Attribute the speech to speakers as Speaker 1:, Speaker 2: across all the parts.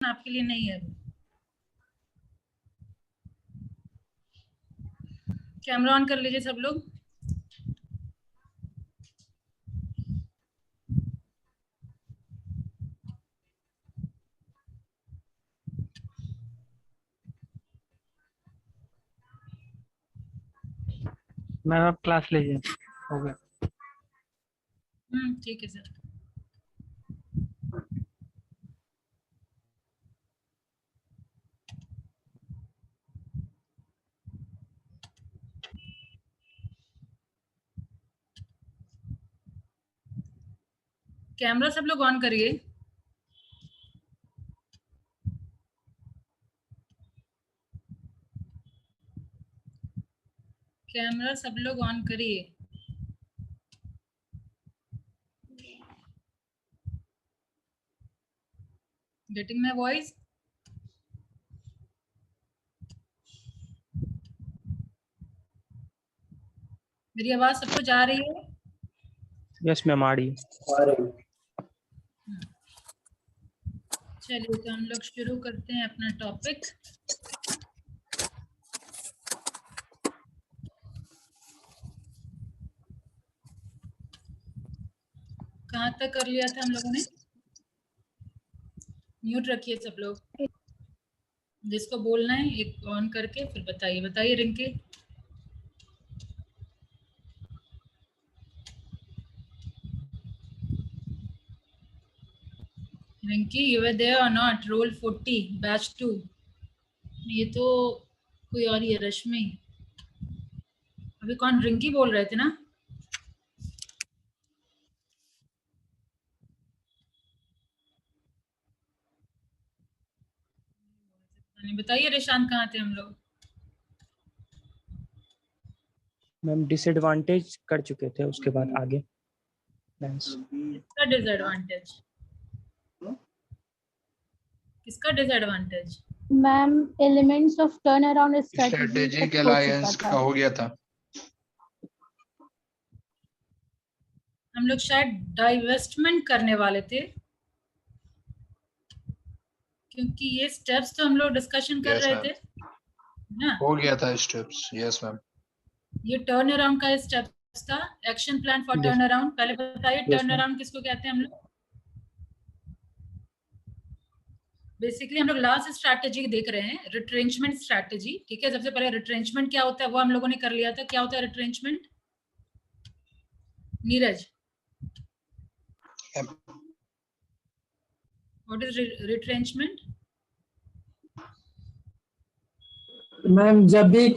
Speaker 1: आपके लिए नहीं है। कैमरा ऑन कर लीजिए सब लोग।
Speaker 2: मैम आप क्लास लीजिए, हो गया।
Speaker 1: ठीक है सर। कैमरा सब लोग ऑन करिए। कैमरा सब लोग ऑन करिए। Getting my voice? मेरी आवाज सबको जा रही है?
Speaker 2: यस मैम, आ रही है।
Speaker 1: चलिए तो हम लोग शुरू करते हैं अपना टॉपिक। कहाँ तक कर लिया था हम लोगों ने? म्यूट रखिए सब लोग। जिसको बोलना है एक ऑन करके फिर बताइए Rinki. Rinki, you were there और नॉट? Roll 40 batch 2। ये तो कोई और ही है, रश्मि। अभी कौन? रिंकी बोल रहे थे ना? बताइए रिशांत, कहाँ थे हम लोग?
Speaker 2: मैम डिसएडवांटेज कर चुके थे, उसके बाद आगे
Speaker 1: किसका डिसएडवांटेज? किसका disadvantage?
Speaker 3: Ma'am elements of turn around
Speaker 4: strategic alliance का हो गया था।
Speaker 1: हम लोग शायद डाइवेस्टमेंट करने वाले थे, क्योंकि ये स्टेप्स तो हम लोग डिस्कशन कर रहे थे ना।
Speaker 4: हो गया था स्टेप्स। Yes ma'am.
Speaker 1: ये टर्न अराउंड का स्टेप्स था, action plan for turn around. पहले बताइए टर्न अराउंड किसको कहते हैं हम लोग? बेसिकली हम लोग लास्ट स्ट्रैटेजी देख रहे हैं, रिट्रेंचमेंट स्ट्रैटेजी। ठीक है, सबसे पहले रिट्रेंचमेंट क्या होता है वो हम लोगों ने कर लिया था। क्या होता है retrenchment, Neeraj? What is retrenchment?
Speaker 5: Ma'am जब भी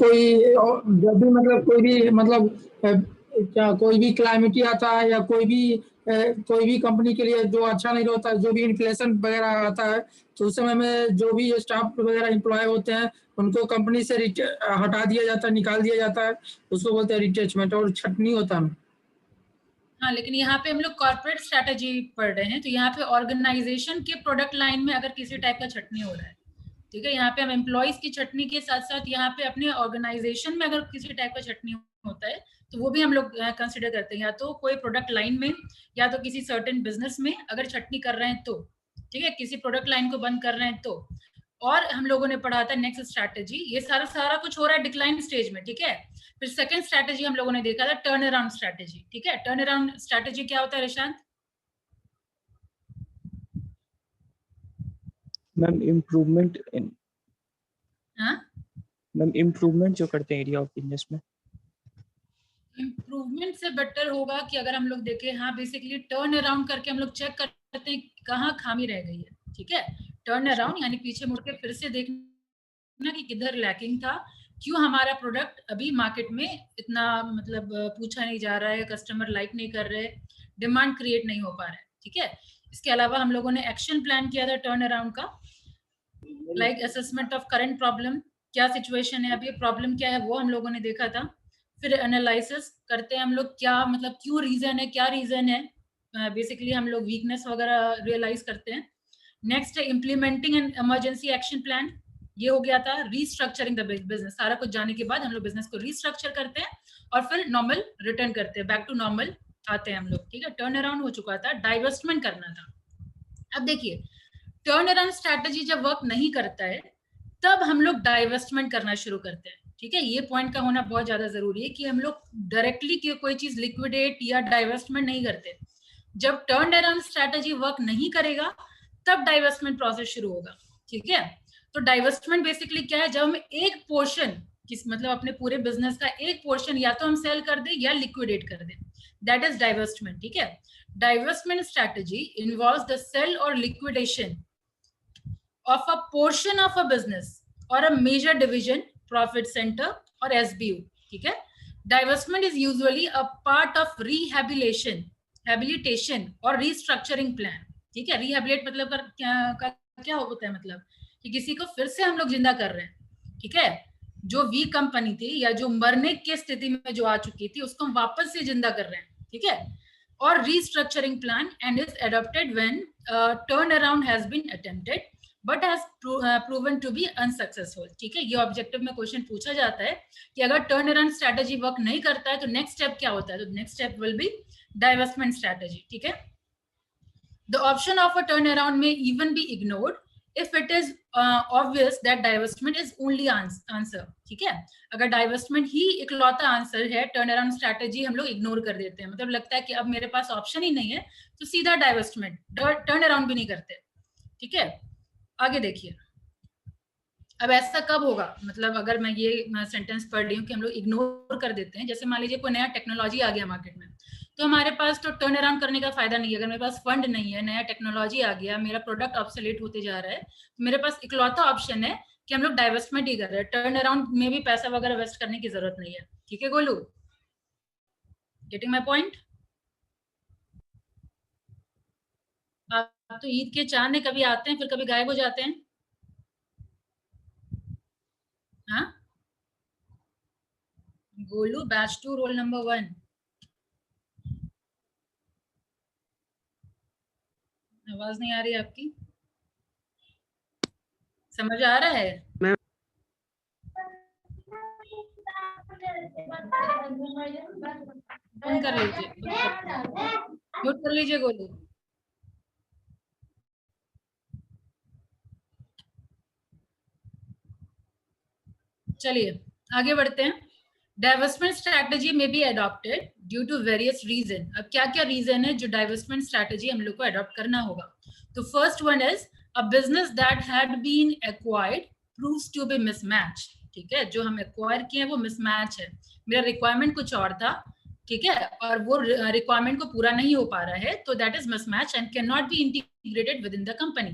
Speaker 5: क्या कोई भी क्लाइमेटी आता है या कोई भी कंपनी के लिए जो अच्छा नहीं होता है, जो भी इन्फ्लेशन वगैरह आता है, तो उस समय में जो भी स्टाफ वगैरह एम्प्लॉय होते हैं उनको कंपनी से हटा दिया जाता है, निकाल दिया जाता है। उसको बोलते हैं रिट्रेंचमेंट, और छटनी होता है।
Speaker 1: हाँ, लेकिन यहाँ पे हम लोग कॉर्पोरेट स्ट्रैटेजी पढ़ रहे हैं, तो यहाँ पे ऑर्गेनाइजेशन के प्रोडक्ट लाइन में अगर किसी टाइप का छटनी हो रहा है, ठीक है, यहाँ पे हम एम्प्लॉयज की छटनी के साथ साथ यहाँ पे अपने ऑर्गेनाइजेशन में अगर किसी टाइप का छटनी होता है तो वो भी हम लोग कंसिडर करते हैं। या तो कोई प्रोडक्ट लाइन में या तो किसी सर्टेन बिजनेस में अगर छटनी कर रहे हैं तो, ठीक है, किसी प्रोडक्ट लाइन को बंद कर रहे हैं तो। और हम लोगों ने पढ़ा था नेक्स्ट स्ट्रैटेजी, ये सारा कुछ हो रहा है डिक्लाइन स्टेज में, ठीक है। फिर सेकंड स्ट्रैटेजी हम लोगों ने देखा था टर्न अराउंड स्ट्रैटेजी, ठीक है। टर्न अराउंड स्ट्रैटेजी क्या होता है रिशांत?
Speaker 2: मैम इम्प्रूवमेंट इन,
Speaker 1: हाँ,
Speaker 2: मैम इम्प्रूवमेंट जो करते हैं एरिया ऑफ बिजनेस में।
Speaker 1: इम्प्रूवमेंट से बेटर होगा कि अगर हम लोग देखें, हाँ, बेसिकली टर्न अराउंड करके हम लोग चेक करते हैं कहाँ खामी रह गई है, ठीक है। टर्न अराउंड यानी पीछे मुड़ के फिर से देखना कि किधर लैकिंग था, क्यों हमारा प्रोडक्ट अभी मार्केट में इतना मतलब पूछा नहीं जा रहा है, कस्टमर लाइक नहीं कर रहे, डिमांड क्रिएट नहीं हो पा रहा है, ठीक है। इसके अलावा हम लोगों ने एक्शन प्लान किया था टर्न अराउंड का, like assessment of current problem, क्या सिचुएशन है अभी, प्रॉब्लम क्या है वो हम लोगों ने देखा था। फिर एनालिसिस करते हैं हम लोग, क्या मतलब क्यों रीजन है, क्या रीजन है, बेसिकली हम लोग वीकनेस वगैरह रियलाइज करते हैं। नेक्स्ट है implementing an emergency action plan, ये हो गया था रीस्ट्रक्चरिंग द बिजनेस। सारा कुछ जाने के बाद हम लोग बिजनेस को रीस्ट्रक्चर करते हैं और फिर नॉर्मल रिटर्न करते हैं, बैक टू नॉर्मल आते हैं हम लोग, ठीक है। टर्न अराउंड हो चुका था, डाइवर्समेंट करना था। अब देखिए टर्न अराउंड स्ट्रैटेजी जब वर्क नहीं करता है तब हम लोग डाइवेस्टमेंट करना शुरू करते हैं, ठीक है। ये पॉइंट का होना बहुत ज्यादा जरूरी है कि हम लोग डायरेक्टली कोई चीज लिक्विडेट या डाइवेस्टमेंट नहीं करते। जब टर्न अराउंड स्ट्रैटेजी वर्क नहीं करेगा तब डाइवेस्टमेंट प्रोसेस शुरू होगा, ठीक है। तो डाइवेस्टमेंट बेसिकली क्या है, जब हम एक पोर्शन मतलब अपने पूरे बिजनेस का एक पोर्शन या तो हम सेल कर दे या लिक्विडेट कर दे, दैट इज डाइवेस्टमेंट, ठीक है। Divestment strategy involves the sale और liquidation of a portion of a business or a major division, profit center or SBU, ठीक है। Divestment is usually a part of rehabilitation or restructuring plan, ठीक है। Rehabilitate मतलब क्या होता है, मतलब कि किसी को फिर से हम लोग जिंदा कर रहे हैं, ठीक है। जो वीक कंपनी थी या जो मरने की स्थिति में जो आ चुकी थी उसको हम वापस से जिंदा कर रहे हैं, ठीक है। और restructuring plan and is adopted when turnaround has been attempted but has proven to be unsuccessful, ठीक है। ये ऑब्जेक्टिव में क्वेश्चन पूछा जाता है कि अगर टर्न अराउंड स्ट्रैटेजी वर्क नहीं करता है तो नेक्स्ट स्टेप क्या होता है, तो next step will be divestment strategy, ठीक है। The option of a turnaround may even be ignored if it is obvious that divestment is only answer, ठीक है। अगर डाइवेस्टमेंट ही इकलौता आंसर है, टर्न अराउंड स्ट्रैटेजी हम लोग इग्नोर कर देते हैं, मतलब लगता है कि अब मेरे पास ऑप्शन ही नहीं है तो सीधा डाइवेस्टमेंट, टर्न अराउंड भी नहीं करते, ठीक है। आगे देखिए, अब ऐसा कब होगा, मतलब अगर मैं ये सेंटेंस पढ़ रही हूँ कि हम लोग इग्नोर कर देते हैं, जैसे मान लीजिए कोई नया टेक्नोलॉजी आ गया मार्केट में, तो हमारे पास तो टर्न अराउंड करने का फायदा नहीं है। अगर मेरे पास फंड नहीं है, नया टेक्नोलॉजी आ गया, मेरा प्रोडक्ट ऑब्सोलीट होते जा रहा है, तो मेरे पास इकलौता ऑप्शन है कि हम लोग डाइवेस्टमेंट ही कर रहे हैं, टर्न अराउंड में भी पैसा वगैरह वेस्ट करने की जरूरत नहीं है, ठीक है गोलू, गेटिंग माई पॉइंट। आप तो ईद के चांद है, कभी आते हैं फिर कभी गायब हो जाते हैं, हाँ। गोलू बैच 2 रोल नंबर 1, आवाज नहीं आ रही आपकी, समझ आ रहा है? फोन कर लीजिए, म्यूट कर लीजिए गोलू। चलिए आगे बढ़ते हैं। Divestment strategy may be adopted due to various reason. अब क्या क्या रीजन है जो डाइवेस्टमेंट स्ट्रैटेजी हम लोग को अडॉप्ट करना होगा। तो first one is a business that had been acquired proves to be mismatch, ठीक है। जो हम एक्वायर किए हैं वो मिसमैच है, मेरा रिक्वायरमेंट कुछ और था, ठीक है, और वो रिक्वायरमेंट को पूरा नहीं हो पा रहा है, तो that is mismatch and can not be integrated with in the company,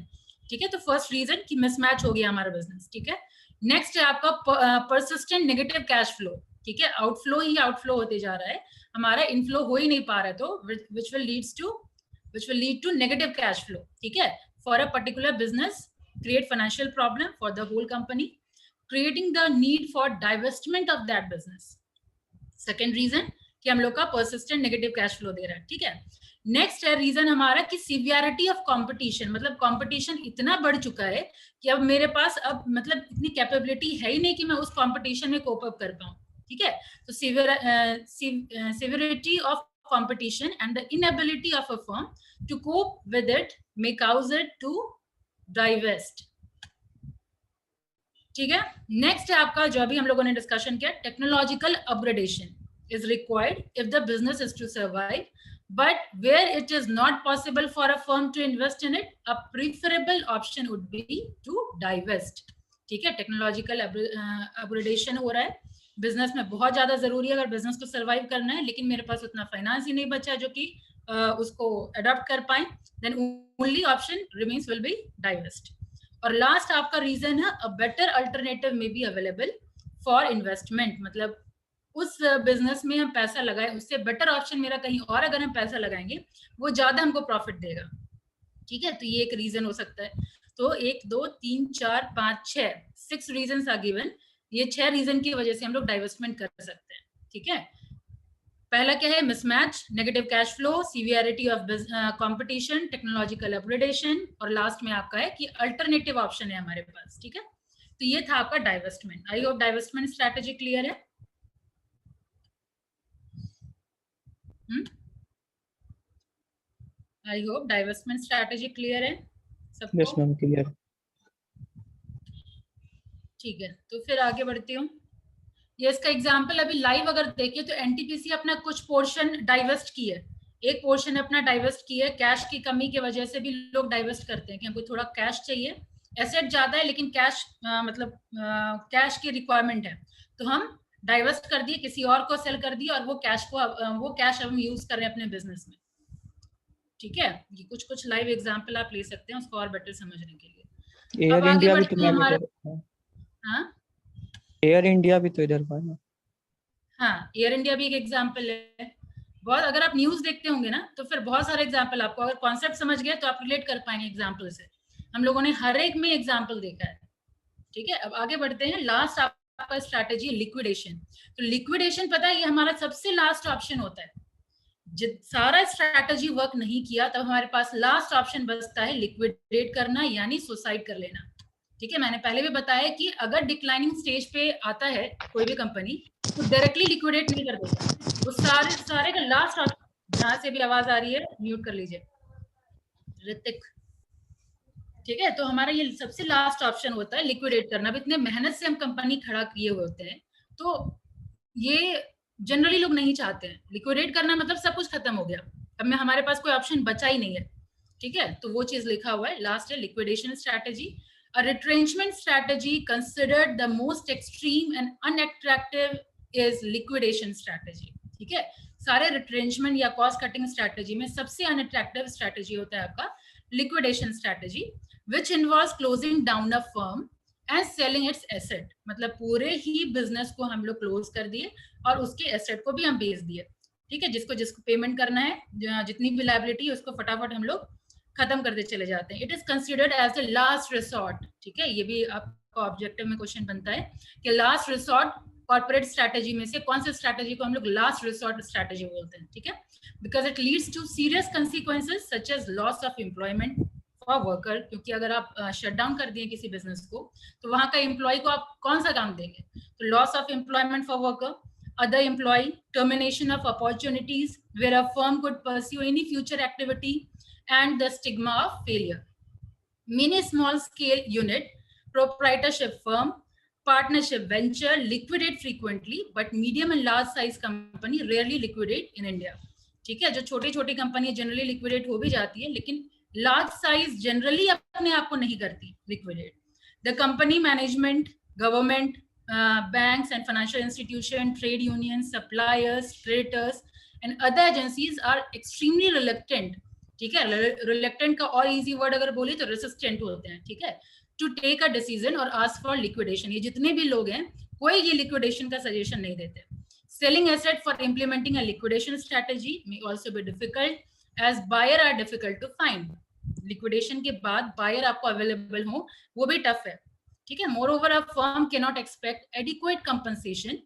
Speaker 1: ठीक है। तो फर्स्ट रीजन कि मिसमैच हो गया हमारा बिजनेस, ठीक है। नेक्स्ट है आपका परसिस्टेंट नेगेटिव कैश फ्लो, ठीक है। आउटफ्लो ही आउटफ्लो होते जा रहा है, हमारा इनफ्लो हो ही नहीं पा रहा है, तो which will lead to negative cash flow, ठीक है, for a particular business, create financial problem for the whole company, creating the need for divestment of that business. Second reason कि हम लोग का persistent negative cash flow दे रहा है, ठीक है। नेक्स्ट है रीजन हमारा कि सीवियरिटी ऑफ कंपटीशन, मतलब कंपटीशन इतना बढ़ चुका है कि अब मेरे पास अब मतलब इतनी कैपेबिलिटी है ही नहीं कि मैं उस कंपटीशन में कोप अप कर पाऊं, ठीक है। तो severity of competition and the inability of a firm to cope with it may cause it to divest, ठीक है। नेक्स्ट है आपका जो अभी हम लोगों ने डिस्कशन किया, technological upgradation is required if the business is to survive, but where it is not possible for a firm to invest in it, a preferable option would be to divest, ठीक है। Technological upgradation हो रहा है, business में बहुत ज्यादा जरूरी है अगर बिजनेस को सर्वाइव करना है, लेकिन मेरे पास उतना फाइनेंस ही नहीं बचा जो कि उसको अडॉप्ट कर पाए, then only option remains will be divest. और लास्ट आपका रीजन है a better alternative may be available for investment, मतलब उस बिजनेस में हम पैसा लगाए उससे बेटर ऑप्शन मेरा कहीं और अगर हम पैसा लगाएंगे वो ज्यादा हमको प्रॉफिट देगा, ठीक है। तो ये एक रीजन हो सकता है। तो 1 2 3 4 5 6 रीजन आर गिवन, ये 6 रीजन की वजह से हम लोग डाइवेस्टमेंट कर सकते हैं, ठीक है। पहला क्या है, mismatch, negative cash flow, severity of competition, technological upgradation, और लास्ट में आपका है कि अल्टरनेटिव ऑप्शन है हमारे पास, ठीक है। तो ये था आपका divestment. I hope divestment strategy clear है। I hope divestment strategy clear है। सबको?
Speaker 2: Yes ma'am, clear.
Speaker 1: ठीक है, तो फिर आगे बढ़ती हूँ। ये इसका एग्जाम्पल अभी लाइव अगर देखिए तो एनटीपीसी अपना कुछ पोर्शन डाइवेस्ट की है, एक पोर्शन अपना डाइवेस्ट की है। कैश की कमी की वजह से भी लोग डाइवेस्ट करते हैं कि हमको थोड़ा कैश चाहिए, एसेट ज्यादा है लेकिन कैश मतलब कैश की रिक्वायरमेंट है, तो हम डाइवेस्ट कर दिए, किसी और को सेल कर दिए और वो कैश अब हम यूज कर रहे हैं अपने बिजनेस में। ठीक है, ये कुछ कुछ लाइव एग्जाम्पल आप ले सकते हैं उसको और बेटर समझने के लिए।
Speaker 2: एयर
Speaker 1: अब आगे
Speaker 2: इंडिया भी तो
Speaker 1: बढ़ते हैं
Speaker 2: मैम
Speaker 1: हमारे,
Speaker 2: इधर।
Speaker 1: हाँ
Speaker 2: एयर इंडिया भी तो इधर का है ना।
Speaker 1: हाँ, एयर इंडिया भी एक एग्जाम्पल है। बहुत, अगर आप न्यूज देखते होंगे ना तो फिर बहुत सारे एग्जाम्पल, आपको अगर कॉन्सेप्ट समझ गए तो आप रिलेट कर पाएंगे एग्जाम्पल से। हम लोगों ने हर एक में एग्जाम्पल देखा है। ठीक है, अब आगे बढ़ते हैं। लास्ट आपका स्ट्रैटेजी लिक्विडेशन। तो लिक्विडेशन पता है ये हमारा सबसे लास्ट ऑप्शन होता है। जब सारा स्ट्रैटेजी वर्क नहीं किया तब हमारे पास लास्ट ऑप्शन बचता है लिक्विडेट करना, यानी सुसाइड कर लेना। ठीक है, मैंने पहले भी बताया कि अगर डिक्लाइनिंग स्टेज पे आता है कोई भी कंपनी तो डायरेक्टली लिक्विडेट नहीं कर देता, वो सारे का लास्ट ऑप्शन। जहां से भी आवाज आ रही है म्यूट कर लीजिए ऋतिक। ठीक है, तो हमारा ये सबसे लास्ट ऑप्शन होता है लिक्विडेट करना। अब इतने मेहनत से हम कंपनी खड़ा किए हुए होते हैं तो ये जनरली लोग नहीं चाहते हैं। लिक्विडेट करना मतलब सब कुछ खत्म हो गया, अब में हमारे पास कोई ऑप्शन बचा ही नहीं है। ठीक है, तो वो चीज लिखा हुआ है लास्ट है liquidation strategy. A retrenchment strategy considered the most extreme and unattractive is liquidation strategy. ठीक है, सारे रिट्रेंचमेंट या कॉस्ट कटिंग स्ट्रैटेजी में सबसे अनअट्रैक्टिव स्ट्रैटेजी होता है आपका liquidation strategy, which involves closing down a firm and selling it's asset. मतलब पूरे ही बिजनेस को हम लोग क्लोज कर दिए और उसके एसेट को भी हम बेच दिए। ठीक है, जिसको जिसको पेमेंट करना है, जितनी भी लायबिलिटी उसको फटाफट हम लोग खत्म करते चले जाते हैं। It is considered as the last resort. ठीक है, ये भी आपका ऑब्जेक्टिव में क्वेश्चन बनता है कि लास्ट रिसोर्ट कॉर्पोरेट स्ट्रैटेजी में से कौन से स्ट्रैटेजी को हम लोग लास्ट रिसोर्ट स्ट्रैटेजी बोलते हैं। ठीक है, because it leads to serious consequences such as loss of employment for worker. क्योंकि अगर आप शट डाउन कर दिए किसी बिजनेस को तो वहां का एम्प्लॉय को आप कौन सा काम देंगे, तो loss of employment for worker, other employee, termination of opportunities where a firm could pursue any future activity, and the stigma of failure. Many small scale unit, proprietorship firm, partnership venture liquidate frequently, but medium and large size company rarely liquidate in India. ठीक है, जो छोटी छोटी company generally liquidate हो भी जाती है लेकिन लार्ज साइज जनरली अपने आप को नहीं करती liquidate. The company management, government, banks and financial institution, trade unions, suppliers, creditors and other agencies are extremely reluctant. ठीक है, reluctant का और easy word अगर बोले तो resistant होते हैं। ठीक है, to take a decision or ask for liquidation. ये जितने भी लोग हैं कोई ये liquidation का suggestion नहीं देते। Selling asset for implementing a liquidation strategy may also be difficult as buyer are difficult to find. Liquidation के बाद buyer आपको available हो वो भी tough है। ठीक है, moreover a firm cannot expect adequate compensation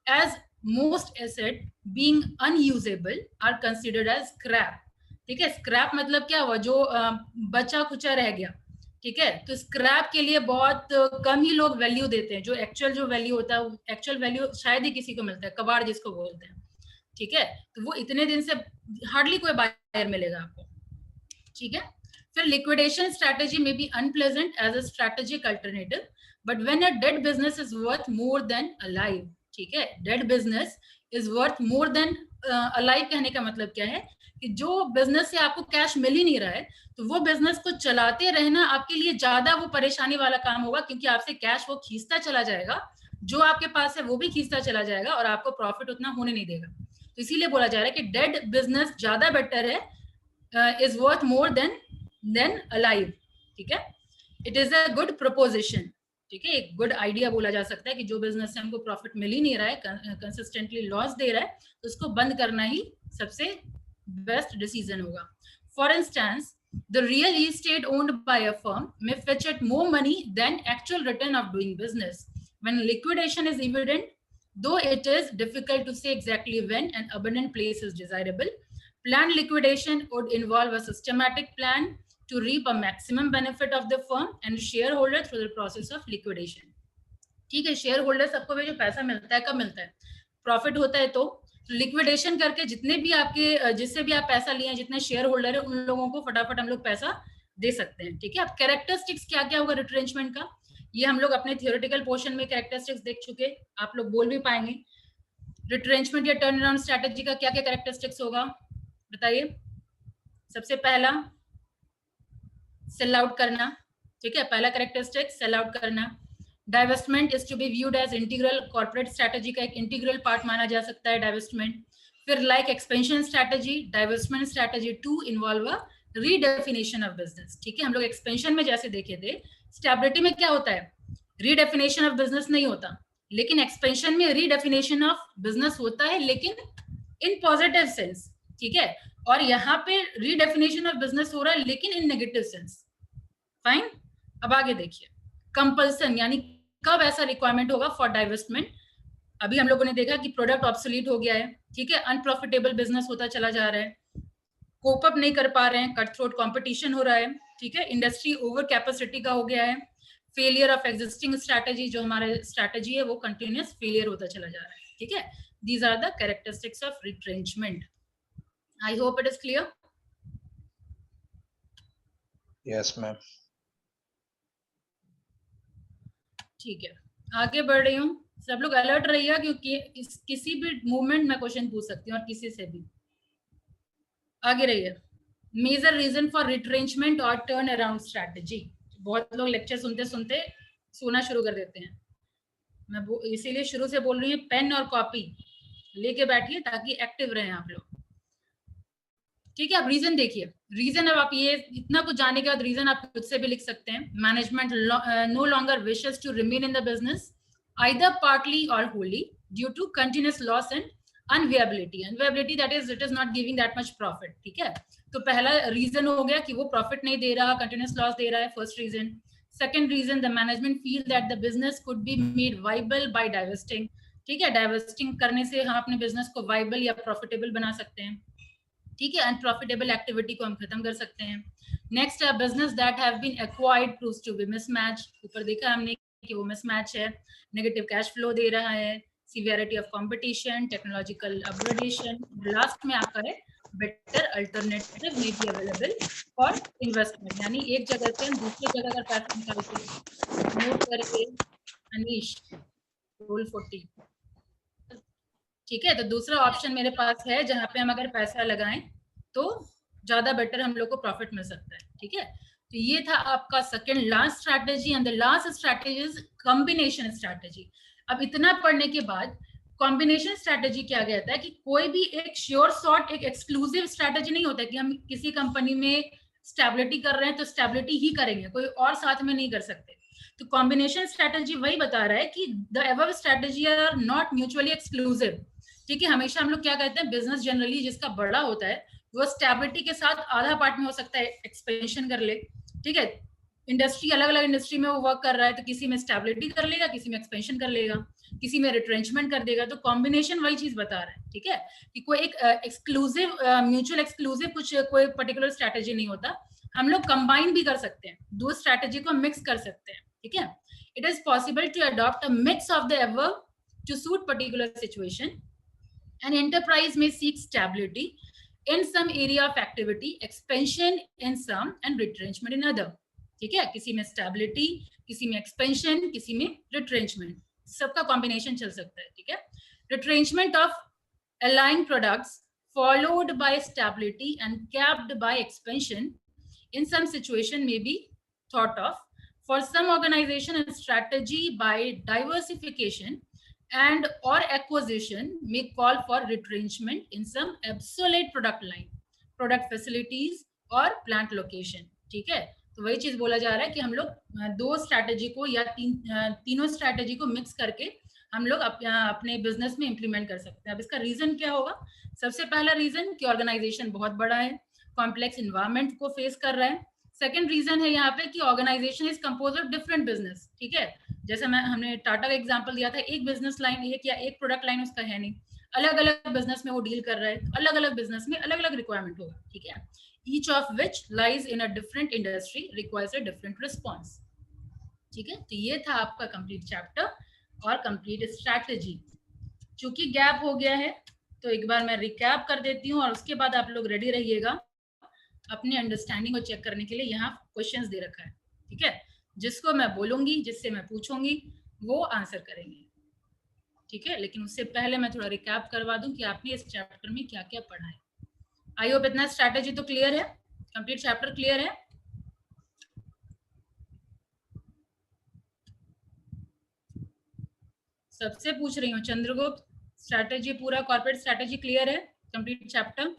Speaker 1: as most asset being unusable are considered as scrap. ठीक है, scrap मतलब क्या हुआ, जो बचा खुचा रह गया। ठीक है, तो स्क्रैप के लिए बहुत कम ही लोग वैल्यू देते हैं। जो एक्चुअल जो वैल्यू होता है, एक्चुअल वैल्यू शायद ही किसी को मिलता है, कबाड़ जिसको बोलते हैं। ठीक है, तो वो इतने दिन से हार्डली कोई बायर मिलेगा आपको। ठीक है, फिर liquidation strategy may be unpleasant as a strategic alternative, but when a dead business is worth more than alive. ठीक है, dead business is worth more than alive कहने का मतलब क्या है कि जो बिजनेस से आपको कैश मिल ही नहीं रहा है तो वो बिजनेस को चलाते रहना आपके लिए ज्यादा वो परेशानी वाला काम होगा, क्योंकि आपसे कैश वो खींचता चला जाएगा, जो आपके पास है वो भी खींचता चला जाएगा और आपको प्रॉफिट उतना होने नहीं देगा। तो इसीलिए बोला जा रहा है कि डेड बिजनेस ज्यादा बेटर है, is worth more than alive. ठीक है, it is a good preposition. ठीक है, एक गुड आइडिया बोला जा सकता है कि जो बिजनेस से हमको प्रॉफिट मिल ही नहीं रहा है, कंसिस्टेंटली लॉस दे रहा है, तो उसको बंद करना ही सबसे बेस्ट डिसीजन होगा। For instance, the real estate owned by a firm may fetch at more money than actual return of doing business. When liquidation is evident, though it is difficult to say exactly when an abundant place is desirable, planned liquidation would involve a systematic plan to reap a maximum benefit of the firm and shareholder through the process of liquidation. ठीक है, share holder सबको भी जो पैसा मिलता है कब मिलता है, प्रॉफिट होता है तो लिक्विडेशन करके जितने भी आपके जिससे भी आप पैसा लिए हैं, जितने शेयर होल्डर है उन लोगों को फटाफट हम लोग पैसा दे सकते हैं, ठीक है। अब कैरेक्टरिस्टिक्स क्या क्या होगा रिट्रेंचमेंट का, ये हम लोग अपने थियोरेटिकल पोर्शन में कैरेक्टरिस्टिक्स देख चुके, आप लोग बोल भी पाएंगे। रिट्रेंचमेंट या टर्न अराउंड स्ट्रैटेजी का क्या क्या कैरेक्टरिस्टिक्स होगा बताइए। सबसे पहला सेल आउट करना, ठीक है, पहला कैरेक्टरिस्टिक सेल आउट करना। Divestment is to be viewed as integral, corporate strategy का एक इंटीग्रल पार्ट माना जा सकता है डाइवेस्टमेंट। फिर like expansion strategy, divestment strategy to involve a redefinition of business, ठीक है। हम लोग एक्सपेंशन में जैसे देखे थे, स्टेबिलिटी में क्या होता है, रीडेफिनेशन ऑफ बिजनेस नहीं होता, लेकिन एक्सपेंशन में रीडेफिनेशन ऑफ बिजनेस होता है, लेकिन इन पॉजिटिव सेंस, ठीक है। और यहाँ पे रीडेफिनेशन ऑफ बिजनेस हो रहा है लेकिन इन नेगेटिव सेंस। फाइन, अब आगे देखिए। कंपल्सन यानी कब ऐसा रिक्वायरमेंट होगा फॉर डाइवेस्टमेंट। अभी हम लोगों ने देखा कि प्रोडक्ट ऑब्सोलीट हो गया है, ठीक है, अनप्रॉफिटेबल बिजनेस होता चला जा रहा है, कोप अप नहीं कर पा रहे हैं, कट थ्रोट कॉम्पिटिशन हो रहा है, ठीक है, इंडस्ट्री ओवर कैपेसिटी का हो गया है, फेलियर ऑफ एग्जिस्टिंग स्ट्रैटेजी, जो हमारे स्ट्रैटेजी है वो कंटिन्यूअस फेलियर होता चला जा रहा है, ठीक है। These are the characteristics of retrenchment. I hope it is clear.
Speaker 4: Yes ma'am.
Speaker 1: ठीक है, आगे बढ़ रही हूँ, सब लोग अलर्ट रहिएगा क्योंकि किसी भी मूवमेंट में क्वेश्चन पूछ सकती हूँ और किसी से भी। आगे रहिए। मेजर रीजन फॉर रिट्रेंचमेंट और टर्न अराउंड स्ट्रैटेजी। बहुत लोग लेक्चर सुनते सुनते सोना शुरू कर देते हैं, मैं इसीलिए शुरू से बोल रही हूँ पेन और कॉपी लेके बैठिए ताकि एक्टिव रहें आप लोग, ठीक है। अब रीजन देखिए, रीजन अब आप ये इतना कुछ जानने के बाद रीजन आप खुद से भी लिख सकते हैं। Management no longer wishes to remain in the business either partly or wholly due to continuous loss and unviability that is it is not giving that much profit, ठीक है। तो पहला रीजन हो गया कि वो प्रॉफिट नहीं दे रहा, कंटिन्यूअस लॉस दे रहा है, first reason. Second reason, the management feel that the business could be made viable by divesting, ठीक है, डाइवेस्टिंग करने से हम अपने बिजनेस को वाइबल या प्रॉफिटेबल बना सकते हैं, ठीक है, अनप्रॉफिटेबल एक्टिविटी को हम खत्म कर सकते हैं। Next, business that have been acquired proves to be mismatch, ऊपर देखा हमने कि वो मिसमैच है, नेगेटिव कैश फ्लो दे रहा है, severity of competition, technological upgradation, last में आपका है better alternative may be available for investment, यानी एक जगह से हम दूसरी जगह अगर पैसा निकालते नोट करके अनीश रोल 40, ठीक है। तो दूसरा ऑप्शन मेरे पास है जहां पे हम अगर पैसा लगाएं तो ज्यादा बेटर हम लोग को प्रॉफिट मिल सकता है, ठीक है। तो ये था आपका second last strategy and the last strategy is combination strategy. अब इतना पढ़ने के बाद कॉम्बिनेशन स्ट्रैटेजी क्या कहता है कि कोई भी एक श्योर शॉट एक एक्सक्लूसिव स्ट्रैटेजी नहीं होता कि हम किसी कंपनी में स्टेबिलिटी कर रहे हैं तो स्टेबिलिटी ही करेंगे, कोई और साथ में नहीं कर सकते। तो कॉम्बिनेशन स्ट्रैटेजी वही बता रहा है कि the above strategy are not mutually exclusive, ठीक है। हमेशा हम लोग क्या कहते हैं, बिजनेस जनरली जिसका बड़ा होता है वो स्टेबिलिटी के साथ आधा पार्ट में हो सकता है एक्सपेंशन कर ले, ठीक है। इंडस्ट्री अलग अलग इंडस्ट्री में वो वर्क कर रहा है तो किसी में स्टेबिलिटी कर लेगा, किसी में एक्सपेंशन कर लेगा, किसी में रिट्रेंचमेंट कर देगा। तो कॉम्बिनेशन वही चीज बता रहा है, ठीक है, कि कोई एक एक्सक्लूसिव म्यूचुअल एक्सक्लूसिव कुछ कोई पर्टिकुलर स्ट्रैटेजी नहीं होता, हम लोग कंबाइन भी कर सकते हैं, दो स्ट्रैटेजी को मिक्स कर सकते हैं, ठीक है। It is possible to adopt a mix of the above to suit particular situation. An enterprise may seek stability in some area of activity, expansion in some and retrenchment in other. ठीक है, किसी में stability, किसी में expansion, किसी में retrenchment, सबका combination चल सकता है, ठीक है। Retrenchment of aligned products followed by stability and capped by expansion in some situation may be thought of. For some organization, a strategy by diversification and or acquisition may call for retrenchment in some obsolete product line, product facilities और plant location, ठीक है। तो वही चीज बोला जा रहा है कि हम लोग दो स्ट्रैटेजी को या तीनों स्ट्रैटेजी को मिक्स करके हम लोग अपने बिजनेस में इंप्लीमेंट कर सकते हैं। अब इसका रीजन क्या होगा, सबसे पहला रीजन कि ऑर्गेनाइजेशन बहुत बड़ा है, कॉम्प्लेक्स इन्वायरमेंट को फेस कर रहा है। सेकंड रीजन है यहाँ पे कि organisation is compose of different business, ठीक है। जैसे हमने टाटा का एग्जांपल दिया था, एक बिजनेस लाइन एक या एक प्रोडक्ट लाइन उसका है नहीं, अलग अलग बिजनेस में वो डील कर रहा है, अलग अलग बिजनेस में अलग अलग रिक्वायरमेंट होगा, ठीक है। Each of which lies in a different industry requires a different response, ठीक है। तो ये था आपका कंप्लीट चैप्टर और कंप्लीट स्ट्रैटेजी। चूंकि गैप हो गया है तो एक बार मैं रिकैप कर देती हूँ और उसके बाद आप लोग रेडी रहिएगा अपने अंडरस्टैंडिंग को चेक करने के लिए यहाँ क्वेश्चंस दे रखा है, ठीक है। जिसको मैं बोलूंगी, जिससे मैं पूछूंगी, वो आंसर करेंगे, ठीक है। लेकिन उससे पहले मैं थोड़ा रिकैप करवा दूं कि आपने इस चैप्टर में क्या क्या पढ़ा है। आई होप इतना स्ट्रैटेजी तो क्लियर है, कंप्लीट चैप्टर क्लियर है। सबसे पूछ रही हूँ, चंद्रगुप्त, स्ट्रैटेजी पूरा कॉर्पोरेट स्ट्रैटेजी क्लियर है, कंप्लीट चैप्टर?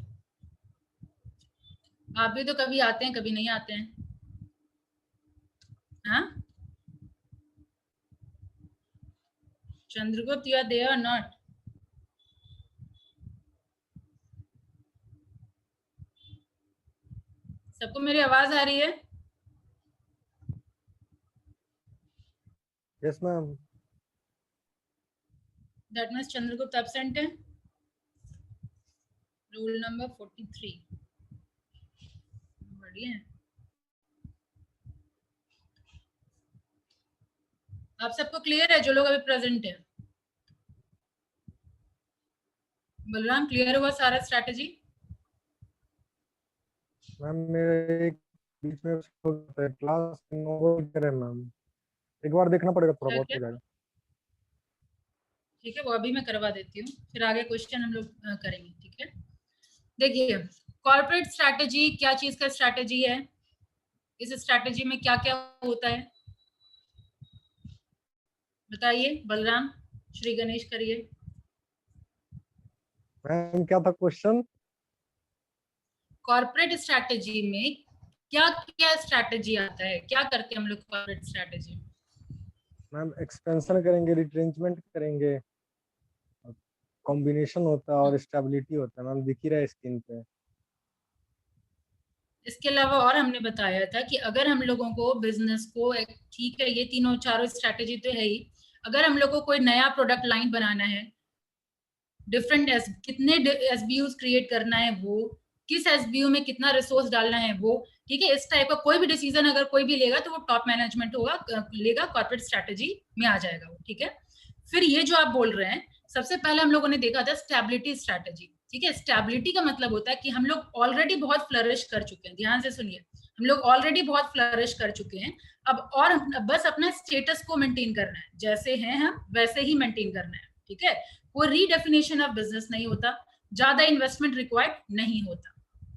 Speaker 1: आप भी तो कभी आते हैं कभी नहीं आते हैं, हाँ? चंद्रगुप्त, यू आर देयर और नॉट? सबको मेरी आवाज आ रही है?
Speaker 6: Yes ma'am.
Speaker 1: That means Chandragupta absent है। Rule number 43। बढ़िया है। आप सबको क्लियर है जो लोग अभी प्रेजेंट है? बलराम, क्लियर हुआ सारा स्ट्रैटेजी?
Speaker 6: मैम मेरे एक बीच में क्लास करे मैम, एक बार देखना पड़ेगा, थोड़ा बहुत हो जाएगा।
Speaker 1: ठीक है, वो अभी मैं करवा देती हूँ, फिर आगे क्वेश्चन हम लोग करेंगे, ठीक है। देखिए, कॉर्पोरेट स्ट्रैटेजी क्या चीज का स्ट्रैटेजी है? इस स्ट्रैटेजी में क्या क्या होता है बताइए। बलराम, श्री गणेश करिए।
Speaker 6: मैम क्या था क्वेश्चन?
Speaker 1: कॉर्पोरेट स्ट्रैटेजी में क्या क्या स्ट्रैटेजी आता है, क्या करते हैं हम लोग कॉर्पोरेट स्ट्रैटेजी?
Speaker 6: मैम एक्सपेंशन करेंगे, रिट्रेंचमेंट करेंगे, कॉम्बिनेशन होता है और स्टेबिलिटी होता है। मैम दिख ही रहा है स्क्रीन पे।
Speaker 1: इसके अलावा और हमने बताया था कि अगर हम लोगों को बिजनेस को, ठीक है ये तीनों चारों स्ट्रैटेजी तो है ही, अगर हम लोग को कोई नया प्रोडक्ट लाइन बनाना है, डिफरेंट कितने एसबीयूज क्रिएट करना है, वो किस एसबीयू में कितना रिसोर्स डालना है वो, ठीक है, इस टाइप का कोई भी डिसीजन अगर कोई भी लेगा तो वो टॉप मैनेजमेंट होगा, लेगा, कॉर्पोरेट स्ट्रैटेजी में आ जाएगा वो, ठीक है। फिर ये जो आप बोल रहे हैं, सबसे पहले हम लोगों ने देखा था स्टेबिलिटी स्ट्रैटेजी, ठीक है। स्टेबिलिटी का मतलब होता है कि हम लोग ऑलरेडी बहुत फ्लरिश कर चुके हैं, ध्यान से सुनिए, हम लोग ऑलरेडी बहुत फ्लरिश कर चुके हैं, अब और बस अपना स्टेटस को मेंटेन करना है, जैसे हैं हम वैसे ही मेंटेन करना है, ठीक है। कोई रीडेफिनेशन ऑफ बिजनेस नहीं होता, ज्यादा इन्वेस्टमेंट रिक्वायर्ड नहीं होता,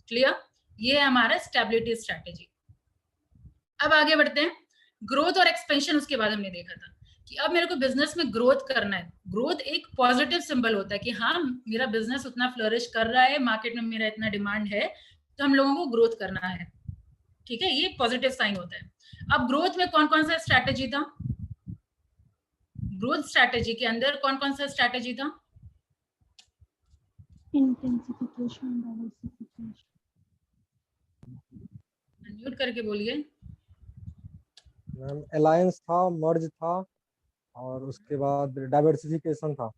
Speaker 1: क्लियर? ये है हमारा स्टेबिलिटी स्ट्रैटेजी। अब आगे बढ़ते हैं, ग्रोथ और एक्सपेंशन। उसके बाद हमने देखा था कि अब मेरे को बिजनेस में ग्रोथ करना है। ग्रोथ एक पॉजिटिव सिंबल होता है कि हाँ मेरा बिजनेस उतना फ्लरिश कर रहा है, मार्केट में मेरा इतना डिमांड है, तो हम लोगों को ग्रोथ करना है, ठीक है, ये पॉजिटिव साइन होता है। अब ग्रोथ में कौन कौन सा स्ट्रैटेजी था? ग्रोथ स्ट्रैटेजी के अंदर कौन कौन सा स्ट्रैटेजी था?
Speaker 3: Intensification, diversification.
Speaker 1: अनम्यूट करके बोलिए।
Speaker 6: मैम अलायंस था, मर्ज था, और उसके बाद डाइवर्सिफिकेशन था।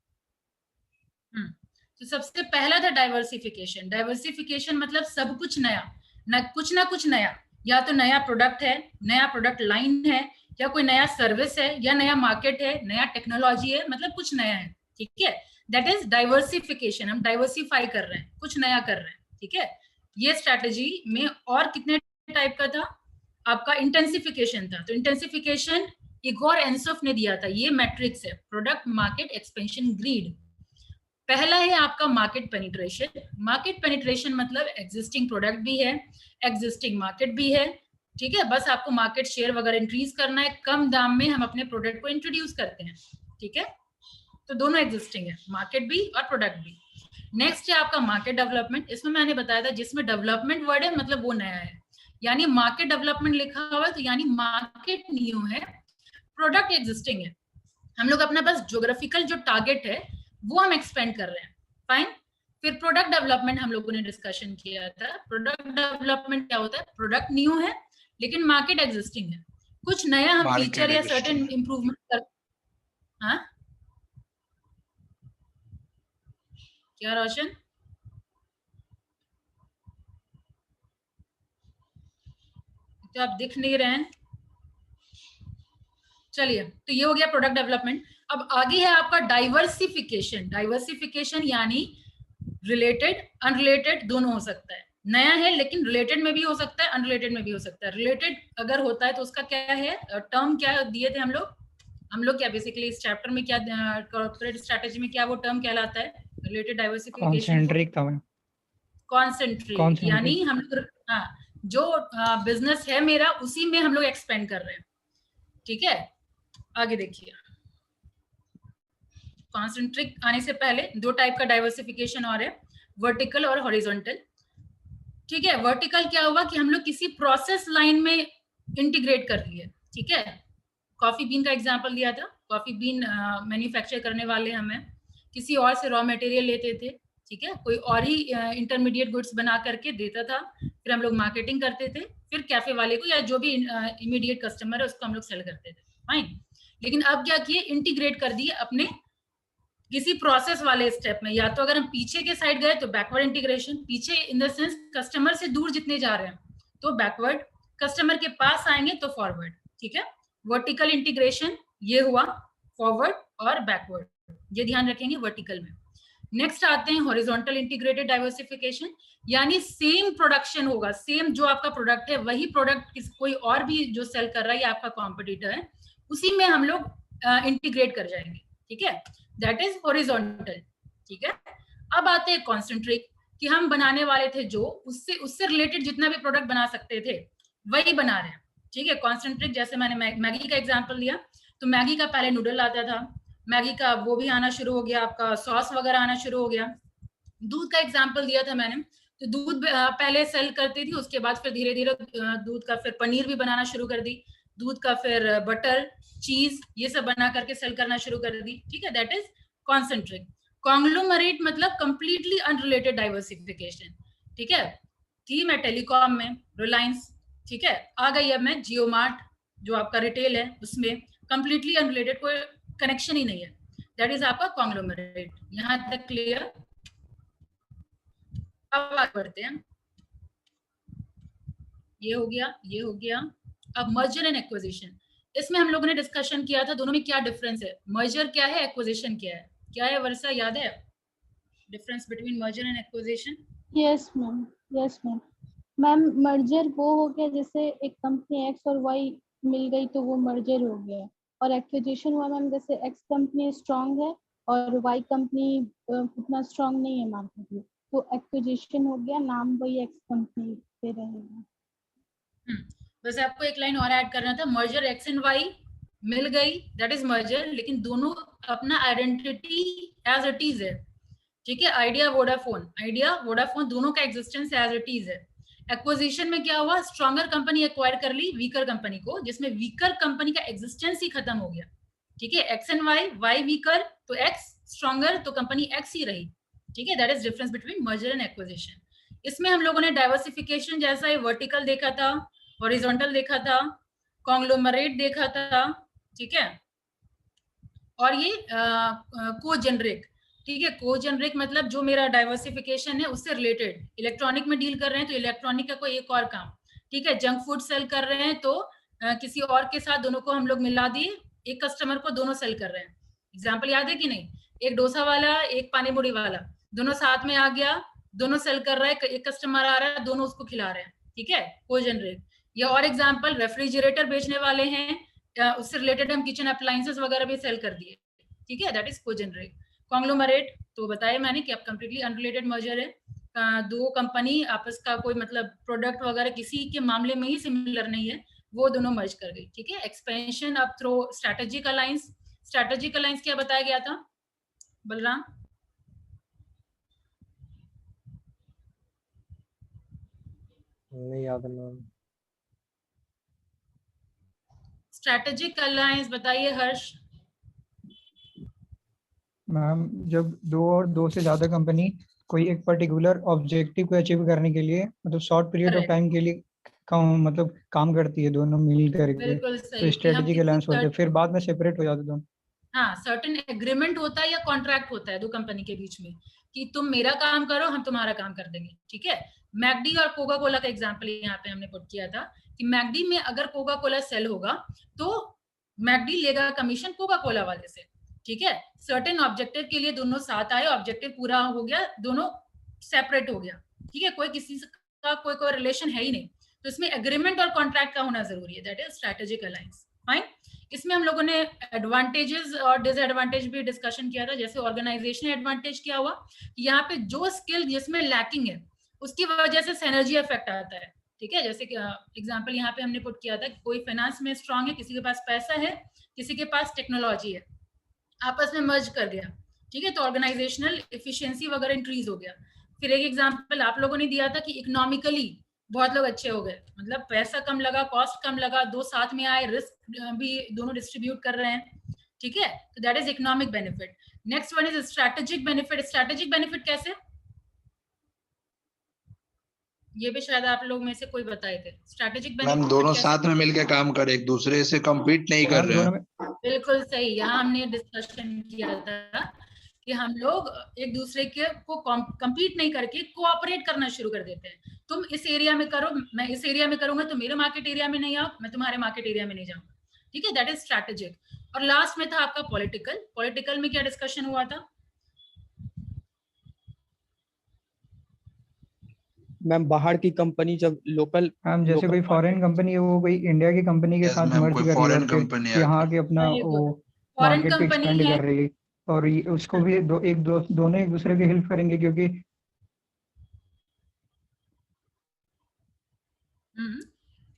Speaker 1: तो सबसे पहला था डाइवर्सिफिकेशन। डाइवर्सिफिकेशन मतलब सब कुछ नया, ना कुछ नया, या तो नया प्रोडक्ट है, नया प्रोडक्ट लाइन है, या कोई नया सर्विस है, या नया मार्केट है, नया टेक्नोलॉजी है, मतलब कुछ नया है, ठीक है। That is diversification. हम डाइवर्सिफाई कर रहे हैं, कुछ नया कर रहे हैं, ठीक है। ये स्ट्रैटेजी में और कितने टाइप का था? आपका इंटेंसिफिकेशन था। तो इंटेंसिफिकेशन इगोर एंसोफ ने दिया था, ये मैट्रिक्स है, प्रोडक्ट मार्केट एक्सपेंशन ग्रीड। पहला है आपका मार्केट पेनिट्रेशन। मार्केट पेनिट्रेशन मतलब एग्जिस्टिंग प्रोडक्ट भी है, एग्जिस्टिंग मार्केट भी है, ठीक है। बस आपको मार्केट शेयर वगैरह इंक्रीज करना है, कम दाम में हम अपने प्रोडक्ट को इंट्रोड्यूस करते हैं, ठीक है। तो दोनों एग्जिस्टिंग है, मार्केट भी और प्रोडक्ट भी। नेक्स्ट है आपका मार्केट डेवलपमेंट। इसमें मैंने बताया था, जिसमें डेवलपमेंट वर्ड है मतलब वो नया है, यानी मार्केट डेवलपमेंट लिखा हुआ है तो यानी मार्केट न्यू है, प्रोडक्ट एग्जिस्टिंग है। हम लोग अपना बस ज्योग्राफिकल जो टारगेट है वो हम एक्सपेंड कर रहे हैं, फाइन। फिर प्रोडक्ट डेवलपमेंट हम लोगों ने डिस्कशन किया था। प्रोडक्ट डेवलपमेंट क्या होता है? प्रोडक्ट न्यू है लेकिन मार्केट एग्जिस्टिंग है, कुछ नया हम फीचर या सर्टेन इंप्रूवमेंट कर। हाँ क्या रोशन? तो आप दिख नहीं रहे हैं, चलिए। तो ये हो गया प्रोडक्ट डेवलपमेंट। अब आगे है आपका डाइवर्सिफिकेशन। डाइवर्सिफिकेशन यानी रिलेटेड अनरिलेटेड दोनों हो सकता है, नया है लेकिन रिलेटेड में भी हो सकता है, अनरिलेटेड में भी हो सकता है। रिलेटेड अगर होता है तो उसका क्या है, टर्म क्या दिए थे हम लोग क्या बेसिकली इस चैप्टर में क्या कॉर्पोरेट स्ट्रेटेजी में क्या वो टर्म कहलाता है रिलेटेड डाइवर्सिफिकेशन?
Speaker 2: कॉन्सेंट्रिक था मैम।
Speaker 1: कॉन्सेंट्रेट, यानी हम लोग हाँ, जो बिजनेस है मेरा उसी में हम लोग एक्सपेंड कर रहे हैं। ठीक है, आगे देखिए। कॉन्सेंट्रिक आने से पहले दो टाइप का डाइवर्सिफिकेशन और है, वर्टिकल और हॉरिजॉन्टल। ठीक है, वर्टिकल क्या हुआ कि हम लोग किसी प्रोसेस लाइन में इंटीग्रेट कर लिए। ठीक है, कॉफी बीन का एग्जांपल दिया था, कॉफी बीन मैन्युफैक्चर करने वाले हमें किसी और से रॉ मटेरियल लेते थे। ठीक है, कोई और ही इंटरमीडिएट गुड्स बना करके देता था, फिर हम लोग मार्केटिंग करते थे, फिर कैफे वाले को या जो भी इमीडिएट कस्टमर है उसको हम लोग सेल करते थे। फाइन, लेकिन अब क्या किए, इंटीग्रेट कर दिए अपने किसी प्रोसेस वाले स्टेप में। या तो अगर हम पीछे के साइड गए तो बैकवर्ड इंटीग्रेशन, पीछे इन द सेंस कस्टमर से दूर जितने जा रहे हैं तो बैकवर्ड, कस्टमर के पास आएंगे तो फॉरवर्ड। ठीक है, वर्टिकल इंटीग्रेशन ये हुआ, फॉरवर्ड और बैकवर्ड, ये ध्यान रखेंगे वर्टिकल में। नेक्स्ट आते हैं हॉरिजॉन्टल इंटीग्रेटेड डाइवर्सिफिकेशन, यानी सेम प्रोडक्शन होगा, सेम जो आपका प्रोडक्ट है वही प्रोडक्ट कोई और भी जो सेल कर रहा है या आपका कॉम्पिटिटर है उसी में हम लोग इंटीग्रेट कर जाएंगे। ठीक है, दैट इज हॉरिजॉन्टल। ठीक है, अब आते हैं कॉन्सेंट्रिक, कि हम बनाने वाले थे जो उससे रिलेटेड जितना भी प्रोडक्ट बना सकते थे वही बना रहे हैं। ठीक है, कॉन्सेंट्रिक जैसे मैंने मैगी का एग्जांपल लिया, तो मैगी का पहले नूडल आता था, मैगी का वो भी आना शुरू हो गया, आपका सॉस वगैरह आना शुरू हो गया। दूध का एग्जांपल दिया था मैंने, तो दूध पहले सेल करती थी, उसके बाद फिर धीरे धीरे दूध का फिर पनीर भी बनाना शुरू कर दी, दूध का फिर बटर, चीज, ये सब बना करके सेल करना शुरू कर दी। ठीक है, दैट इज कॉन्सेंट्रिक। कॉन्ग्लोमरेट मतलब कंप्लीटली अनरिलेटेड डाइवर्सिफिकेशन। ठीक है, थी मैं टेलीकॉम में रिलायंस, ठीक है, आ गई अब मैं जियो मार्ट जो आपका रिटेल है उसमें, कंप्लीटली अनरिलेटेड, कोई कनेक्शन ही नहीं है, दैट इज आपका कॉन्ग्लोमरेट। यहां तक क्लियर? अब आगे बढ़ते हैं, ये हो गया, ये हो गया। अब मर्जर एंड एक्विजिशन, इसमें हम लोगों ने डिस्कशन किया था दोनों में क्या डिफरेंस है, मर्जर क्या है, एक्विजिशन क्या है, क्या है वर्षा, याद है difference between merger and acquisition?
Speaker 3: Yes ma'am, yes ma'am. Ma'am merger वो हो गया जैसे एक कंपनी एक्स और वाई मिल गई तो वो मर्जर हो गया, और एक्विजिशन हुआ मैम जैसे एक्स कंपनी स्ट्रांग है और वाई कंपनी उतना स्ट्रांग नहीं है मार्केट में, तो एक्विजिशन हो गया, नाम वही एक्स कंपनी पे रहेगा।
Speaker 1: वैसे आपको एक लाइन और ऐड करना था, मर्जर एक्स एंड वाई मिल गई दैट इज मर्जर, लेकिन दोनों अपना आइडेंटिटी एज इट इज है। ठीक है, आइडिया वोडाफोन दोनों का एग्जिस्टेंस एज इट इज है। एक्विजिशन में क्या हुआ, स्ट्रॉन्गर कंपनी एक्वायर कर ली वीकर कंपनी को, जिसमें वीकर कंपनी का एग्जिस्टेंस ही खत्म हो गया। ठीक है, एक्स एंड वाई वीकर तो एक्स स्ट्रॉन्गर तो कंपनी एक्स ही रही। ठीक है, that is difference between merger and acquisition. इसमें हम लोगों ने डाइवर्सिफिकेशन जैसा ही वर्टिकल देखा था, हॉरिजॉन्टल देखा था, कॉन्ग्लोमरेट देखा था। ठीक है, और ये को-जेनरिक। ठीक है, को-जेनरिक मतलब जो मेरा डाइवर्सिफिकेशन है उससे रिलेटेड, इलेक्ट्रॉनिक में डील कर रहे हैं तो इलेक्ट्रॉनिक का कोई एक और काम। ठीक है, जंक फूड सेल कर रहे हैं तो किसी और के साथ दोनों को हम लोग मिला दिए, एक कस्टमर को दोनों सेल कर रहे हैं। एग्जाम्पल याद है कि नहीं, एक डोसा वाला एक पानी पूरी वाला दोनों साथ में आ गया, दोनों सेल कर रहा है, एक कस्टमर आ रहा है, दोनों उसको खिला रहे हैं। ठीक है, को-जेनरिक। या और एग्जाम्पल, रेफ्रिजरेटर बेचने वाले हैं, उससे रिलेटेड हम किचन अप्लायंसेस वगैरह भी सेल कर दिए। ठीक है, दैट इज को-जेनरिक। कॉन्ग्लोमरेट तो बताया मैंने कि अब कंप्लीटली अनरिलेटेड मर्जर है, दो कंपनी आपस का कोई मतलब प्रोडक्ट वगैरह किसी के मामले में ही सिमिलर नहीं है, वो दोनों मर्ज कर गई। ठीक है, एक्सपेंशन अब through strategic alliance. Strategic alliance क्या बताया गया था बलराम?
Speaker 6: नहीं याद है मैम।
Speaker 1: स्ट्रेटेजिक अलायंस बताइए हर्ष।
Speaker 7: मैम जब दो और दो से ज्यादा कंपनी कोई एक पर्टिकुलर ऑब्जेक्टिव को अचीव करने के लिए मतलब शॉर्ट पीरियड ऑफ टाइम के लिए काम करती है दोनों मिल करके, तो स्ट्रेटेजिक अलायंस होते हैं, फिर बाद में सेपरेट हो जाते दोनों।
Speaker 1: हाँ, सर्टेन एग्रीमेंट होता है या कॉन्ट्रैक्ट होता है दो कंपनी के बीच में कि तुम मेरा काम करो हम तुम्हारा काम कर देंगे। ठीक है, मैकडी और कोका कोला का एग्जांपल यहाँ पे हमने पुट किया था कि मैकडी में अगर कोका कोला सेल होगा तो मैकडी लेगा कमीशन कोका कोला वाले से। ठीक है, सर्टेन ऑब्जेक्टिव के लिए दोनों साथ आए, ऑब्जेक्टिव पूरा हो गया, दोनों सेपरेट हो गया। ठीक है, कोई किसी का कोई रिलेशन है ही नहीं, तो इसमें एग्रीमेंट और कॉन्ट्रैक्ट का होना जरूरी है, that is strategic alliance. Fine. इसमें हम लोगों ने एडवांटेजेस और डिसएडवांटेज भी डिस्कशन किया था। जैसे ऑर्गेनाइजेशनल एडवांटेज क्या हुआ, यहाँ पे जो स्किल जिसमें लैकिंग है उसकी वजह से सिनर्जी इफेक्ट आता है। ठीक है, जैसे कि एग्जांपल यहाँ पे हमने पुट किया था, कोई फाइनेंस में स्ट्रांग है, किसी के पास पैसा है, किसी के पास टेक्नोलॉजी है, आपस में मर्ज कर गया। ठीक है, तो ऑर्गेनाइजेशनल एफिशिएंसी वगैरह इंक्रीज हो गया। फिर एक एग्जांपल आप लोगों ने दिया था कि इकोनॉमिकली बहुत लोग अच्छे हो गए, मतलब पैसा कम लगा, कॉस्ट कम लगा, दो साथ में आए, रिस्क भी दोनों डिस्ट्रीब्यूट कर रहे हैं। ठीक है, तो that is economic benefit. Next one is strategic benefit. Strategic benefit कैसे, ये भी शायद आप लोग में से कोई बताए थे। स्ट्रेटेजिक
Speaker 4: मैम
Speaker 1: बेनिफिट
Speaker 4: दोनों साथ में मिलके काम करे, एक दूसरे से कम्पीट नहीं कर रहे हैं।
Speaker 1: बिल्कुल सही, यहाँ हमने डिस्कशन किया था कि हम लोग एक दूसरे के को कम्पीट नहीं करके कोऑपरेट करना शुरू कर देते हैं। तुम इस एरिया में करो, मैं इस एरिया में करूंगा, तो मेरे मार्केट एरिया में नहीं आओ, मैं तुम्हारे मार्केट एरिया में नहीं जाऊंगा। ठीक है, दैट इज स्ट्रेटेजिक। और लास्ट में था आपका पॉलिटिकल। पॉलिटिकल में क्या डिस्कशन हुआ था
Speaker 2: मैम? बाहर की कंपनी जब लोकल,
Speaker 7: मैम जैसे कोई फॉरेन कंपनी है वो कोई इंडिया की कंपनी के
Speaker 4: Yes,
Speaker 7: साथ
Speaker 4: ma'am,
Speaker 7: मर्ज
Speaker 4: कोई
Speaker 7: कर रही है
Speaker 4: foreign
Speaker 7: और फिर
Speaker 4: company है
Speaker 7: यहाँ
Speaker 4: आके।
Speaker 7: के अपना
Speaker 1: Very good.
Speaker 7: वो
Speaker 1: फॉरेन
Speaker 7: मार्केट को
Speaker 1: कंपनी
Speaker 7: एक्सपेंड
Speaker 1: है,
Speaker 7: कर रही है, और उसको भी दोनों एक दूसरे की हेल्प करेंगे, क्योंकि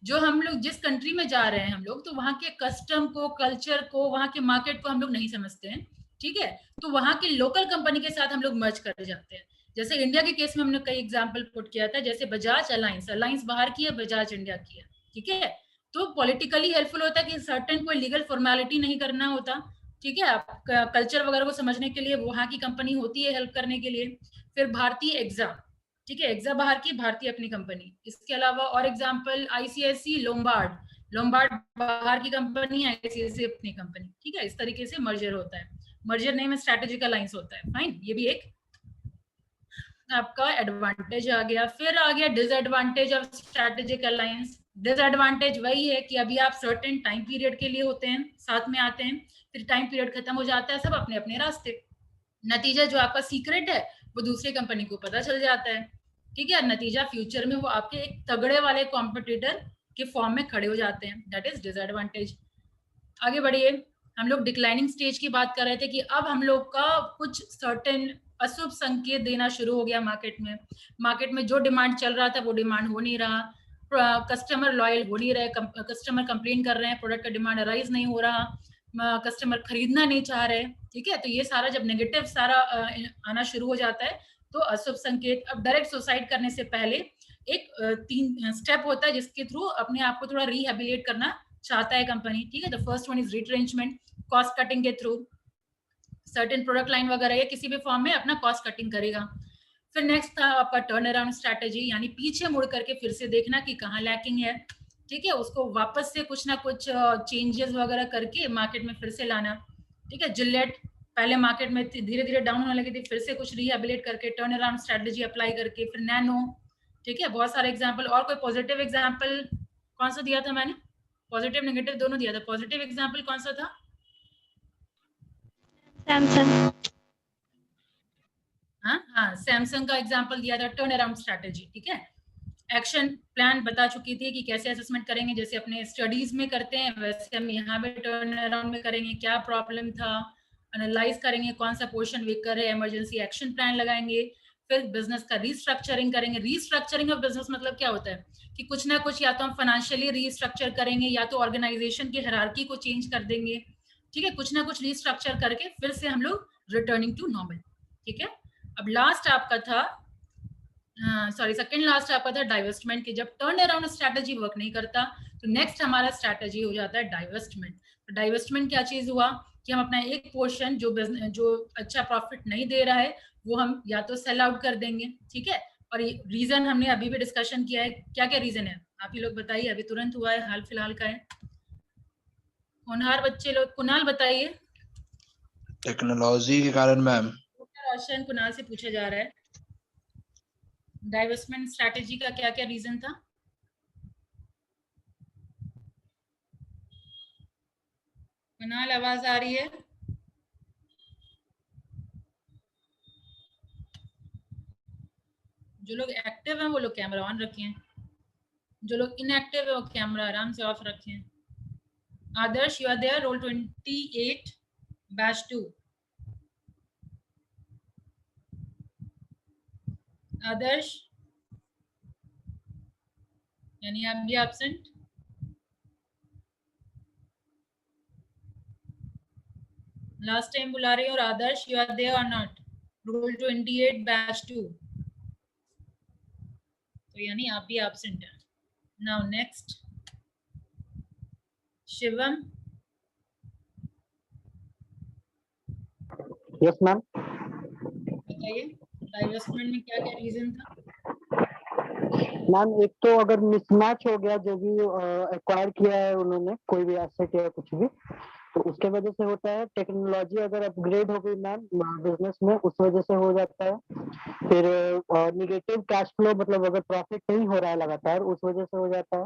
Speaker 1: जो हम लोग जिस कंट्री में जा रहे हैं हम लोग, तो वहाँ के कस्टम को, कल्चर को, वहाँ के मार्केट को हम लोग नहीं समझते हैं। ठीक है, तो वहाँ की लोकल कंपनी के साथ हम लोग मर्ज कर जाते हैं। जैसे इंडिया के केस में हमने कई एग्जांपल पुट किया था, जैसे बजाज अलायंस, अलायंस बाहर की है, बजाज इंडिया की है। ठीक है, तो पॉलिटिकली हेल्पफुल होता है कि सर्टेन कोई लीगल फॉर्मेलिटी नहीं करना होता। ठीक है, आप कल्चर वगैरह को समझने के लिए वहाँ की कंपनी होती है हेल्प करने के लिए। फिर भारतीय एग्जाम, ठीक है, एग्जा बाहर की, भारतीय अपनी कंपनी। इसके अलावा और एग्जांपल आईसीआईसी, लोम्बार्ड, लोम्बार्ड बाहर की कंपनी, आईसीआईसी अपनी कंपनी। ठीक है, इस तरीके से मर्जर होता है। मर्जर नहीं में स्ट्रेटेजिक अलायंस होता है। फाइन, ये भी एक आपका एडवांटेज आ गया। फिर आ गया disadvantage of strategic alliance. Disadvantage वही है कि अभी आप सर्टेन टाइम पीरियड के लिए होते हैं, साथ में आते हैं, फिर टाइम पीरियड खत्म हो जाता है, सब अपने अपने रास्ते। नतीजा जो आपका सीक्रेट है वो दूसरी कंपनी को पता चल जाता है। ठीक है, नतीजा फ्यूचर में वो आपके एक तगड़े वाले कॉम्पिटिटर के फॉर्म में खड़े हो जाते हैं, दैट इज डिसएडवांटेज। आगे बढ़िए, हम लोग डिक्लाइनिंग स्टेज की बात कर रहे थे कि अब हम लोग का कुछ सर्टेन अशुभ संकेत देना शुरू हो गया मार्केट में। मार्केट में जो डिमांड चल रहा था वो डिमांड हो नहीं रहा, कस्टमर लॉयल हो नहीं रहे, कस्टमर कंप्लेन कर रहे हैं, प्रोडक्ट का डिमांड अराइज नहीं हो रहा, कस्टमर खरीदना नहीं चाह रहे। ठीक है, तो ये सारा जब नेगेटिव सारा आना शुरू हो जाता है तो अशुभ संकेत। अब डायरेक्ट सुसाइड करने से पहले एक 3 स्टेप होता है जिसके थ्रू अपने आप को थोड़ा रिहेबिलिटेट करना चाहता है कंपनी। ठीक है, the first one is retrenchment, cost cutting के थ्रू सर्टेन प्रोडक्ट लाइन वगैरह या किसी भी फॉर्म में अपना कॉस्ट कटिंग करेगा। फिर नेक्स्ट था आपका टर्न अराउंड स्ट्रैटेजी, यानी पीछे मुड़ करके फिर से देखना कि कहाँ लैकिंग है। ठीक है, उसको वापस से कुछ ना कुछ चेंजेस वगैरह करके मार्केट में फिर से लाना। ठीक है, जिलेट पहले मार्केट में धीरे धीरे डाउन होने लगी थी, फिर से कुछ रिहेबिलिट करके टर्न अराउंड स्ट्रैटेजी अप्लाई करके। फिर नैनो। ठीक है, बहुत सारे एग्जाम्पल। और कोई पॉजिटिव एग्जाम्पल कौन सा दिया था मैंने? पॉजिटिव नेगेटिव दोनों दिया था। पॉजिटिव एग्जाम्पल कौन सा था?
Speaker 3: सैमसंग।
Speaker 1: हाँ, सैमसंग का एग्जाम्पल दिया था, टर्न अराउंड स्ट्रैटेजी। ठीक है, एक्शन प्लान बता चुकी थी कि कैसे असेसमेंट करेंगे, जैसे अपने स्टडीज में करते हैं वैसे हम यहाँ पे टर्न अराउंड में करेंगे, क्या प्रॉब्लम था एनालाइज करेंगे, कौन सा पोर्शन वीकर है, इमरजेंसी एक्शन प्लान लगाएंगे। फिर बिजनेस का रीस्ट्रक्चरिंग करेंगे। रीस्ट्रक्चरिंग ऑफ बिजनेस मतलब क्या होता है कि कुछ ना कुछ या तो हम फाइनेंशियली रीस्ट्रक्चर करेंगे या तो ऑर्गेनाइजेशन की हायरार्की को चेंज कर देंगे। ठीक है, कुछ ना कुछ रीस्ट्रक्चर करके फिर से हम लोग रिटर्निंग टू नॉर्मल। ठीक है, अब लास्ट आपका था सेकंड लास्ट आपका था डाइवेस्टमेंट, की जब टर्न अराउंड स्ट्रैटेजी वर्क नहीं करता तो नेक्स्ट हमारा स्ट्रैटेजी हो जाता है डाइवेस्टमेंट। तो डाइवेस्टमेंट क्या चीज हुआ कि हम अपना एक पोर्शन जो अच्छा प्रॉफिट नहीं दे रहा है वो हम या तो सेल आउट कर देंगे। ठीक है, और रीजन हमने अभी भी डिस्कशन किया है, क्या क्या रीजन है आप ही लोग बताइए, अभी तुरंत हुआ है, हाल फिलहाल का है। होनहार बच्चे लोग, कुणाल बताइए।
Speaker 4: टेक्नोलॉजी के कारण मैम।
Speaker 1: रोशन, कुणाल से पूछा जा रहा है डाइवेस्टमेंट स्ट्रैटेजी का क्या क्या रीजन था। कुणाल, आवाज आ रही है? जो लोग एक्टिव हैं वो लोग कैमरा ऑन रखें, जो लोग इनएक्टिव है वो कैमरा आराम से ऑफ रखें। Adarsh, you are there, roll 28 batch 2। Adarsh, यानी आप भी एब्सेंट। लास्ट टाइम बुला रही हूँ। और आदर्श, यू आर देयर और नॉट, रोल 28 बैच 2। तो यानी आप भी एब्सेंट हैं। Now next Shivam.
Speaker 8: Yes ma'am.
Speaker 1: बताइए डाइवर्समेंट में क्या क्या रीजन था?
Speaker 8: मैम एक तो अगर मिसमैच हो गया, जो भी एक्वायर किया है उन्होंने, कोई भी एसेट या कुछ भी, तो उसके वजह से होता है। टेक्नोलॉजी अगर अपग्रेड हो गई मैम बिजनेस में, उस वजह से हो जाता है। फिर निगेटिव कैश फ्लो, मतलब अगर प्रॉफिट नहीं हो रहा है लगातार, उस वजह से हो जाता है।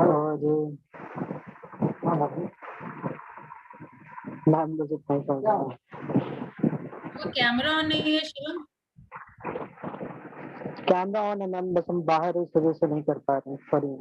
Speaker 8: और मैम मुझे नहीं समझ आ रहा।
Speaker 1: वो कैमरा ऑन नहीं है शिवम?
Speaker 8: कैमरा ऑन है मैम, बस हम बाहर इस वजह से नहीं कर पा रहे हैं। सॉरी।